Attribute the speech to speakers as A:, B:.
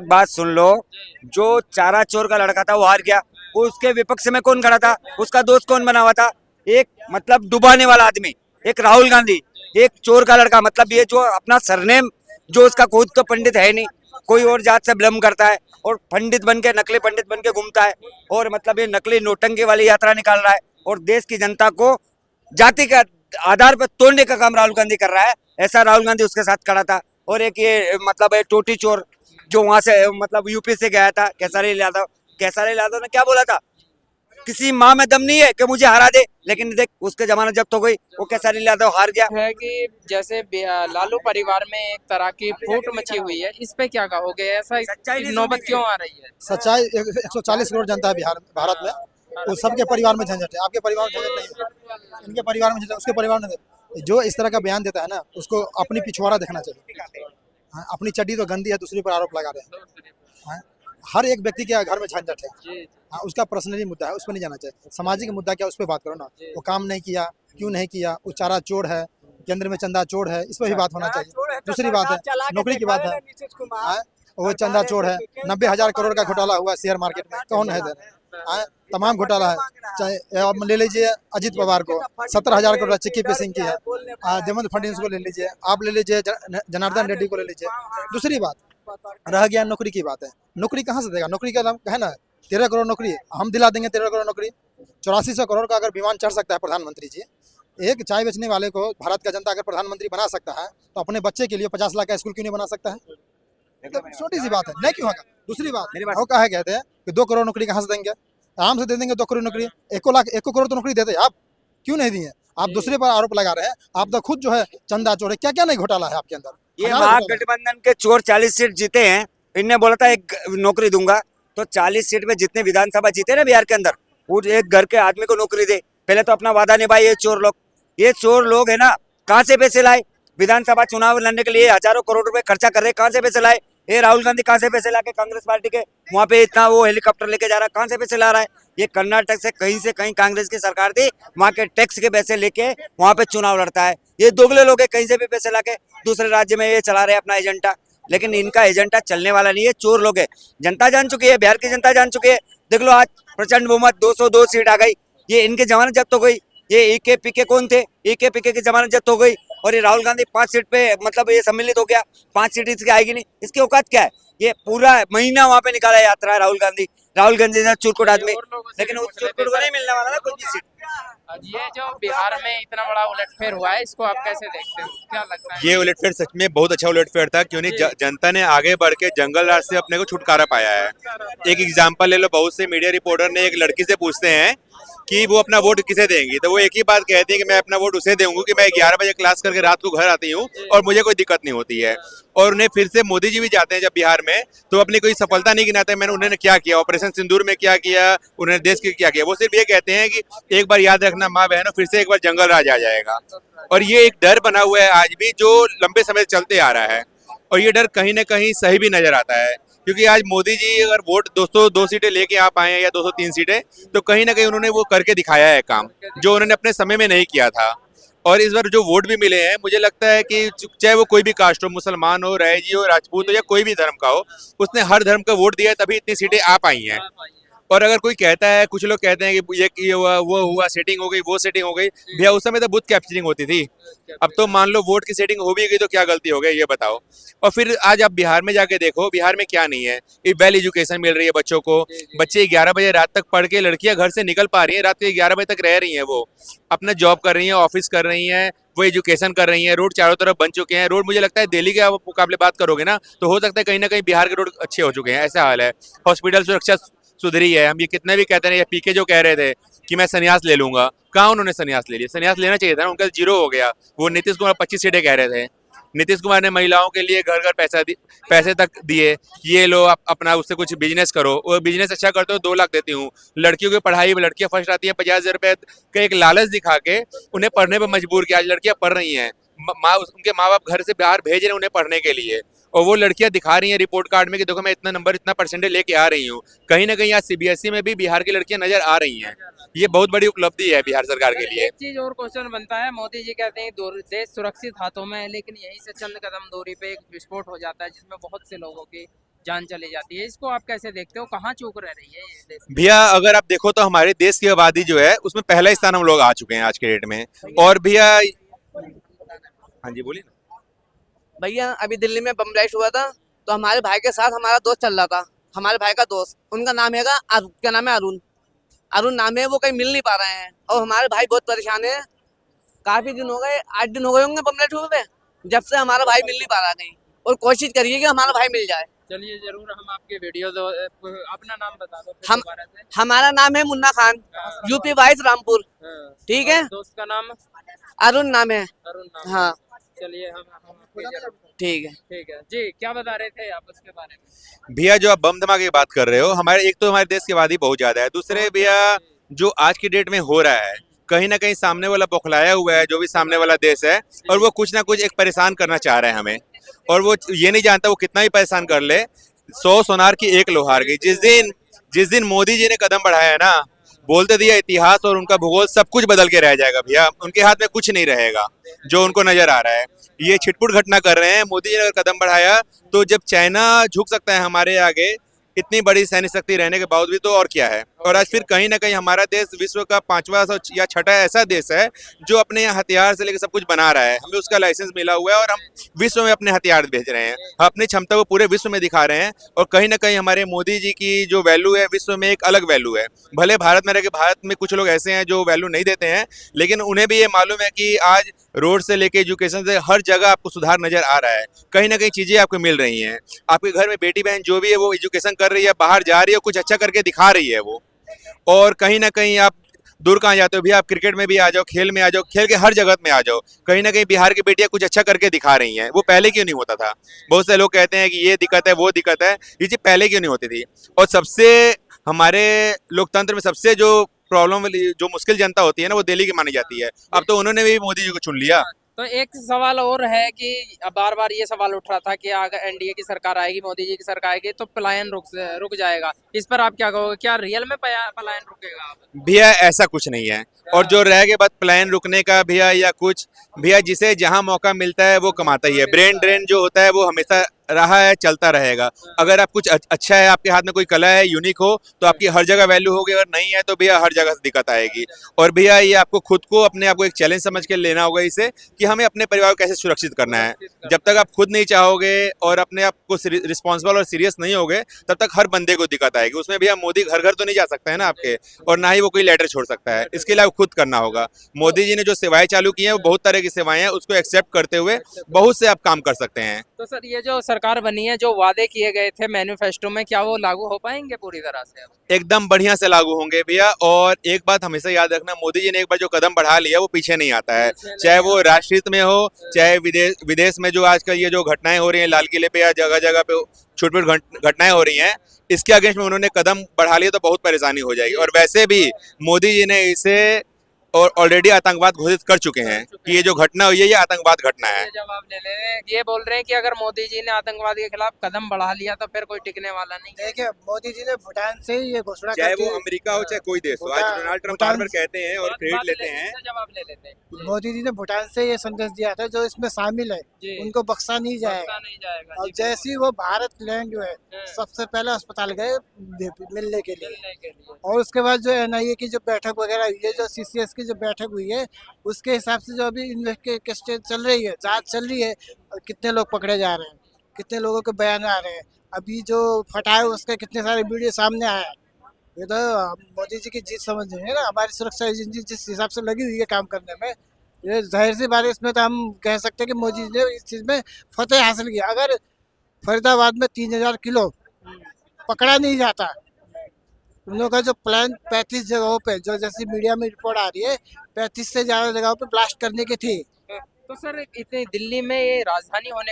A: बात सुन लो। जो चारा चोर का लड़का था वो हार गया। उसके विपक्ष में कौन खड़ा था? उसका दोस्त कौन बना हुआ था? एक मतलब डुबाने वाला आदमी, एक राहुल गांधी, एक चोर का लड़का। मतलब ये जो अपना सरनेम, जो उसका खुद तो पंडित है नहीं, कोई और जात से बिलोंग करता है और पंडित बन के, नकली पंडित बन के घूमता है। और मतलब ये नकली नोटंकी वाली यात्रा निकाल रहा है और देश की जनता को जाति के आधार पर तोड़ने का काम राहुल गांधी कर रहा है। ऐसा राहुल गांधी उसके साथ खड़ा था। और एक ये मतलब ये टोटी चोर जो वहां से मतलब यूपी से गया था, केसारी यादव ने क्या बोला था? किसी माँ में दम नहीं है कि मुझे हरा दे। लेकिन देख, उसके जमानत जब्त हो गई, वो केसारी यादव हार गया।
B: है कि जैसे लालू परिवार में एक तरह की फूट मची हुई है, इस पे क्या कहोगे? ऐसा
A: सच्चाई नहीं
B: नौबत
A: सुननी
B: क्यों आ रही है?
C: सच्चाई 140 करोड़ जनता है बिहार भारत में। वो सबके परिवार में झंझट है, आपके परिवार में झंझट नहीं है, इनके परिवार में झंझट, उसके परिवार में जो इस तरह का बयान देता है ना, उसको अपनी पिछवाड़ा देखना चाहिए। हाँ, अपनी चड्डी तो गंदी है, दूसरे पर आरोप लगा रहे हैं। हाँ, हर एक व्यक्ति के घर में झंझट है। हाँ, उसका पर्सनली मुद्दा है, उस पर नहीं जाना चाहिए। सामाजिक मुद्दा क्या, उस पर बात करो ना। वो काम नहीं किया, क्यों नहीं किया, वो चारा चोर है, केंद्र में चंदा चोर है, इस पर भी बात होना चाहिए। दूसरी बात है, नौकरी की बात है। हाँ, वो चंदा चोर है, 90,000 करोड़ का घोटाला हुआ शेयर मार्केट में, कौन है इधर? हाँ, तमाम घोटाला है। चाहे आप ले लीजिए अजीत पवार को, 17,000 करोड़ चिक्की पे सिंह की है। देवेंद्र फडणवीस को ले लीजिए, आप ले लीजिए जनार्दन रेड्डी को ले लीजिए। दूसरी बात रह गया नौकरी की बात है। नौकरी कहाँ से देगा? नौकरी का नाम है ना, 13 करोड़ नौकरी हम दिला देंगे। 13 करोड़ नौकरी, 8400 करोड़ का अगर विमान चढ़ सकता है प्रधानमंत्री जी, एक चाय बेचने वाले को भारत का जनता अगर प्रधानमंत्री बना सकता है, तो अपने बच्चे के लिए 50 लाख का स्कूल क्यों नहीं बना सकता है? मतलब छोटी सी बात है, नहीं क्यों होगा? दूसरी बात वो कहा कहते हैं कि 2 करोड़ नौकरी कहाँ से देंगे? आराम से दे देंगे 2 करोड़ नौकरी। 1 करोड़ तो नौकरी देते आप, क्यों नहीं दिए? आप दूसरे पर आरोप लगा रहे हैं। आप तो खुद जो है चंदा चोर है। क्या क्या नहीं घोटाला है आपके अंदर?
A: ये महागठबंधन के चोर 40 सीट जीते हैं। इनने बोला था एक नौकरी दूंगा, तो 40 सीट में जितने विधानसभा जीते ना बिहार के अंदर, वो एक घर के आदमी को नौकरी दे। पहले तो अपना वादा निभाए। ये चोर लोग है ना, कहाँ से पैसे लाए? विधानसभा चुनाव लड़ने के लिए हजारों करोड़ रुपए खर्चा कर रहे, कहाँ से पैसे लाए? ये राहुल गांधी कहाँ से पैसे ला के कांग्रेस पार्टी के वहां पे इतना वो हेलीकॉप्टर लेके जा रहा है? कहाँ से पैसे ला रहा है? ये कर्नाटक से कहीं से कहीं कांग्रेस की सरकार थी, वहां के टैक्स के पैसे लेके वहां पे चुनाव लड़ता है। ये दोगले लोग है, कहीं से भी पैसे लाके दूसरे राज्य में ये चला रहे अपना एजेंडा। लेकिन इनका एजेंडा चलने वाला नहीं है, चोर लोग है। जनता जान चुकी है, बिहार की जनता जान चुकी है। देख लो आज प्रचंड बहुमत 202 सीट आ गई। ये इनकी जमानत जब्त हो गई। ये ईके पीके कौन थे? ईके पीके की जमानत जब्त हो गई। और ये राहुल गांधी 5 सीट पे मतलब ये सम्मिलित हो गया। 5 सीट इसकी आएगी नहीं। इसकी औकात क्या है? ये पूरा महीना वहां पे निकाला यात्रा है राहुल गांधी ने चुरकुट आदमी। लेकिन उस चुरकुट को नहीं मिलने वाला ना कोई भी सीट।
B: ये जो बिहार में इतना बड़ा उलटफेर हुआ है, इसको आप कैसे देखते हो? क्या लगता है?
D: ये उलटफेर सच में बहुत अच्छा उलटफेर था, क्यों नहीं? जनता ने आगे बढ़ के जंगल राज से अपने को छुटकारा पाया है। एक एग्जांपल ले लो, बहुत से मीडिया रिपोर्टर ने एक लड़की से पूछते हैं कि वो अपना वोट किसे देंगी, तो वो एक ही बात कहती है कि मैं अपना वोट उसे दूंगी कि मैं 11 बजे क्लास करके रात को घर आती हूँ और मुझे कोई दिक्कत नहीं होती है। और उन्हें फिर से मोदी जी भी जाते हैं जब बिहार में, तो अपनी कोई सफलता नहीं गिनाते मैंने उन्होंने क्या किया, ऑपरेशन सिंदूर में क्या किया, उन्होंने देश के क्या किया। वो सिर्फ ये कहते हैं कि एक बार याद रखना माँ बहनों, फिर से एक बार जंगल राज आ जाएगा। और ये एक डर बना हुआ है आज भी, जो लंबे समय से चलते आ रहा है। और ये डर कहीं ना कहीं सही भी नजर आता है, क्योंकि आज मोदी जी अगर वोट 202 सीटें लेके आ पाए हैं या 203 सीटें, तो कहीं ना कहीं उन्होंने वो करके दिखाया है काम, जो उन्होंने अपने समय में नहीं किया था। और इस बार जो वोट भी मिले हैं, मुझे लगता है कि चाहे वो कोई भी कास्ट हो, मुसलमान हो, रैजी हो, राजपूत हो या कोई भी धर्म का हो, उसने हर धर्म का वोट दिया है, तभी इतनी सीटें आ पाई हैं। और अगर कोई कहता है, कुछ लोग कहते हैं कि ये हुआ, वो हुआ, सेटिंग हो गई, वो सेटिंग हो गई, भैया उस समय तो बूथ कैप्चरिंग होती थी। अब तो मान लो वोट की सेटिंग हो भी गई तो क्या गलती हो गई, ये बताओ। और फिर आज आप बिहार में जाके देखो, बिहार में क्या नहीं है। ये वेल एजुकेशन मिल रही है बच्चों को। बच्चे 11 बजे रात तक पढ़ के, लड़कियां घर से निकल पा रही हैं, रात के 11 बजे तक रह रही हैं, वो अपना जॉब कर रही हैं, ऑफिस कर रही हैं, वो एजुकेशन कर रही हैं। रोड चारों तरफ बन चुके हैं। रोड मुझे लगता है दिल्ली के मुकाबले बात करोगे ना, तो हो सकता है कहीं ना कहीं बिहार के रोड अच्छे हो चुके हैं, ऐसा हाल है। हॉस्पिटल सुरक्षा सुधरी है। हम ये कितने भी कहते हैं, या पीके जो कह रहे थे कि मैं संन्यास ले लूंगा, कहाँ उन्होंने संन्यास ले लिया? संन्यास लेना चाहिए था ना, उनका जीरो हो गया। वो नीतीश कुमार 25 सीटें कह रहे थे। नीतीश कुमार ने महिलाओं के लिए घर घर पैसे तक दिए, ये लो अपना उससे कुछ बिजनेस करो। वो बिजनेस अच्छा करते हो 2 लाख देती हूँ। लड़कियों की पढ़ाई में लड़कियां फर्स्ट आती हैं, 50,000 रुपये का एक लालच दिखा के उन्हें पढ़ने पर मजबूर किया। आज लड़कियां पढ़ रही हैं, उनके माँ बाप घर से बाहर भेज रहे हैं उन्हें पढ़ने के लिए, और वो लड़कियां दिखा रही हैं रिपोर्ट कार्ड में कि देखो मैं इतना नंबर, इतना परसेंटेज लेके आ रही हूँ। कहीं ना कहीं आज सीबीएसई में भी बिहार की लड़कियां नजर आ रही हैं। ये बहुत बड़ी उपलब्धि है बिहार सरकार के लिए।
B: एक चीज और क्वेश्चन बनता है, मोदी जी कहते हैं देश सुरक्षित हाथों में है, लेकिन यहीं से चंद कदम दूरी पे एक विस्फोट हो जाता है, जिसमें बहुत से लोगों की जान चली जाती है। इसको आप कैसे देखते हो, कहाँ चूक रह रही है ये देश?
D: भैया अगर आप देखो तो हमारे देश की आबादी जो है उसमें पहला स्थान हम लोग आ चुके हैं आज के डेट में। और भैया हाँ जी बोलिए ना।
E: भैया अभी दिल्ली में बम ब्लास्ट हुआ था, तो हमारे भाई के साथ हमारा दोस्त चल रहा था, हमारे भाई का दोस्त, उनका नाम है क्या नाम है, अरुण नाम है। वो कहीं मिल नहीं पा रहे हैं और हमारे भाई बहुत परेशान है। काफी दिन हो गए, 8 दिन हो गए होंगे बम ब्लास्ट हुए, जब से हमारा भाई मिल नहीं पा रहा कहीं। और कोशिश करिए कि हमारा भाई मिल जाए।
B: चलिए जरूर, हम आपके वीडियो दो, अपना नाम बता दो फिर
E: हम
B: दोबारा से।
E: हमारा नाम है मुन्ना खान, यूपी 22 रामपुर।
B: हाँ,
E: ठीक है,
B: और दोस्त का नाम
E: अरुण नाम है।
B: अरुण नाम।
E: हाँ
B: चलिए हम आपके जरूर-
E: ठीक है।
B: ठीक है जी, क्या बता रहे थे आप उसके बारे में?
D: भैया जो आप बम धमाके की बात कर रहे हो, हमारे एक तो हमारे देश की आबादी बहुत ज्यादा है, दूसरे भैया जो आज की डेट में हो रहा है कहीं ना कहीं सामने वाला बौखलाया हुआ है, जो भी सामने वाला देश है, और वो कुछ ना कुछ एक परेशान करना चाह रहे हैं हमें, और वो ये नहीं जानता वो कितना भी परेशान कर ले, 100 सोनार की एक लोहार की। जिस दिन मोदी जी ने कदम बढ़ाया है ना, बोलते दिया इतिहास और उनका भूगोल सब कुछ बदल के रह जाएगा भैया। उनके हाथ में कुछ नहीं रहेगा जो उनको नजर आ रहा है। ये छिटपुट घटना कर रहे हैं। मोदी जी ने अगर कदम बढ़ाया तो जब चाइना झुक सकता है हमारे आगे, इतनी बड़ी सैन्य शक्ति रहने के बावजूद, तो और क्या है। और आज फिर कहीं ना कहीं हमारा देश विश्व का 5वां या 6ठा ऐसा देश है जो अपने यहाँ हथियार से लेकर सब कुछ बना रहा है। हमें उसका लाइसेंस मिला हुआ है और हम विश्व में अपने हथियार भेज रहे हैं, हम अपनी क्षमता को पूरे विश्व में दिखा रहे हैं। और कहीं ना कहीं हमारे मोदी जी की जो वैल्यू है विश्व में एक अलग वैल्यू है। भले भारत में रह के भारत में कुछ लोग ऐसे हैं जो वैल्यू नहीं देते हैं, लेकिन उन्हें भी ये मालूम है कि आज रोड से लेके एजुकेशन से हर जगह आपको सुधार नजर आ रहा है। कहीं ना कहीं चीजें आपको मिल रही हैं। आपके घर में बेटी बहन जो भी है वो एजुकेशन कर रही है, बाहर जा रही है, कुछ अच्छा करके दिखा रही है वो। और कहीं ना कहीं आप दूर कहाँ जाते हो भैया, आप क्रिकेट में भी आ जाओ, खेल में आ जाओ, खेल के हर जगत में आ जाओ, कहीं ना कहीं बिहार की बेटियां कुछ अच्छा करके दिखा रही हैं। वो पहले क्यों नहीं होता था? बहुत से लोग कहते हैं कि ये दिक्कत है वो दिक्कत है, ये चीज पहले क्यों नहीं होती थी? और सबसे हमारे लोकतंत्र में सबसे जो प्रॉब्लम वाली जो मुश्किल जनता होती है ना, वो दिल्ली की मानी जाती है। अब तो उन्होंने भी मोदी जी को चुन लिया।
B: तो एक सवाल और है कि बार बार ये सवाल उठ रहा था कि अगर एनडीए की सरकार आएगी, मोदी जी की सरकार आएगी, तो पलायन रुक जाएगा। इस पर आप क्या कहोगे? क्या रियल में पलायन रुकेगा?
D: भैया ऐसा कुछ नहीं है। और जो रह गए बात पलायन रुकने का भैया या कुछ, भैया जिसे जहां मौका मिलता है वो कमाता ही है। ब्रेन ड्रेन जो होता है वो हमेशा रहा है, चलता रहेगा। अगर आप कुछ अच्छा है, आपके हाथ में कोई कला है, यूनिक हो, तो आपकी हर जगह वैल्यू होगी। अगर नहीं है तो भैया हर जगह से दिक्कत आएगी। और भैया ये आपको खुद को अपने आप को एक चैलेंज समझ के लेना होगा इसे, कि हमें अपने परिवार को कैसे सुरक्षित करना है। जब तक आप खुद नहीं चाहोगे और अपने आप को रिस्पॉन्सिबल और सीरियस नहीं होगे, तब तक हर बंदे को दिक्कत आएगी। उसमें भैया मोदी घर घर तो नहीं जा सकता है ना आपके, और ना ही वो कोई लेटर छोड़ सकता है। इसके लिए आपको खुद करना होगा। मोदी जी ने जो सेवाएं चालू की हैं वो बहुत तरह की सेवाएं हैं, उसको एक्सेप्ट करते हुए बहुत से आप काम कर सकते हैं।
B: तो सर ये जो सरकार बनी है, जो वादे किए गए थे मैनिफेस्टो में, क्या वो लागू हो पाएंगे पूरी तरह से?
D: एकदम बढ़िया से लागू होंगे भैया। और एक बात हमेशा याद रखना, मोदी जी ने एक बार जो कदम बढ़ा लिया वो पीछे नहीं आता है, चाहे वो राष्ट्रहित में हो, चाहे विदेश में जो आजकल ये जो घटनाएं हो रही हैं लाल किले पे या जगह जगह पे छोटी छोटी घटनाएं हो रही हैं, इसके अगेंस्ट में उन्होंने कदम बढ़ा लिया तो बहुत परेशानी हो जाएगी। और वैसे भी मोदी जी ने इसे और ऑलरेडी आतंकवाद घोषित कर चुके हैं कि ये जो घटना हुई है ये आतंकवाद घटना है।
B: ये जवाब ले ले रहे हैं, ये बोल रहे हैं कि अगर मोदी जी ने आतंकवाद के खिलाफ कदम बढ़ा लिया तो फिर कोई टिकने वाला नहीं।
C: देखिए मोदी जी ने भूटान से ही ये घोषणा
D: चाहे
C: करके,
D: वो अमेरिका हो चाहे कोई देश हो, आज डोनाल्ड ट्रंप बार बार कहते हैं और क्रेडिट लेते हैं।
B: जवाब ले लेते हैं।
C: मोदी जी ने भूटान से ये संदेश दिया था जो इसमें शामिल है
B: जी।
C: उनको बख्शा नहीं जाएगा।
B: बख्शा नहीं जाएगा।
C: और
B: जी,
C: जैसे ही वो भारत लैंड जो है
B: हाँ।
C: सबसे पहले अस्पताल गए मिलने के लिए।
B: मिलने के लिए।
C: और उसके बाद जो एनआईए की जो बैठक वगैरह हुई है, जो सीसीएस की जो बैठक हुई है, उसके हिसाब से जो अभी इन्वेस्टिगेशन चल रही है, जांच चल रही है, और कितने लोग पकड़े जा रहे हैं, कितने लोगों के बयान आ रहे हैं, अभी जो फटा है उसके कितने सारे वीडियो सामने आए हैं। ये तो मोदी जी की जीत समझ रहे हैं ना। हमारी सुरक्षा एजेंसी जिस हिसाब से लगी हुई है काम करने में, ये जाहिर सी बात है, इसमें तो हम कह सकते हैं कि मोदी जी ने इस चीज़ में फतेह हासिल किया। अगर फरीदाबाद में 3000 किलो पकड़ा नहीं जाता, उन लोगों का जो प्लान 35 जगहों पे, जो जैसी मीडिया में रिपोर्ट आ रही है, 35 से ज़्यादा जगहों पे ब्लास्ट करने की थी।
B: तो सर इतनी दिल्ली में ये राजधानी होने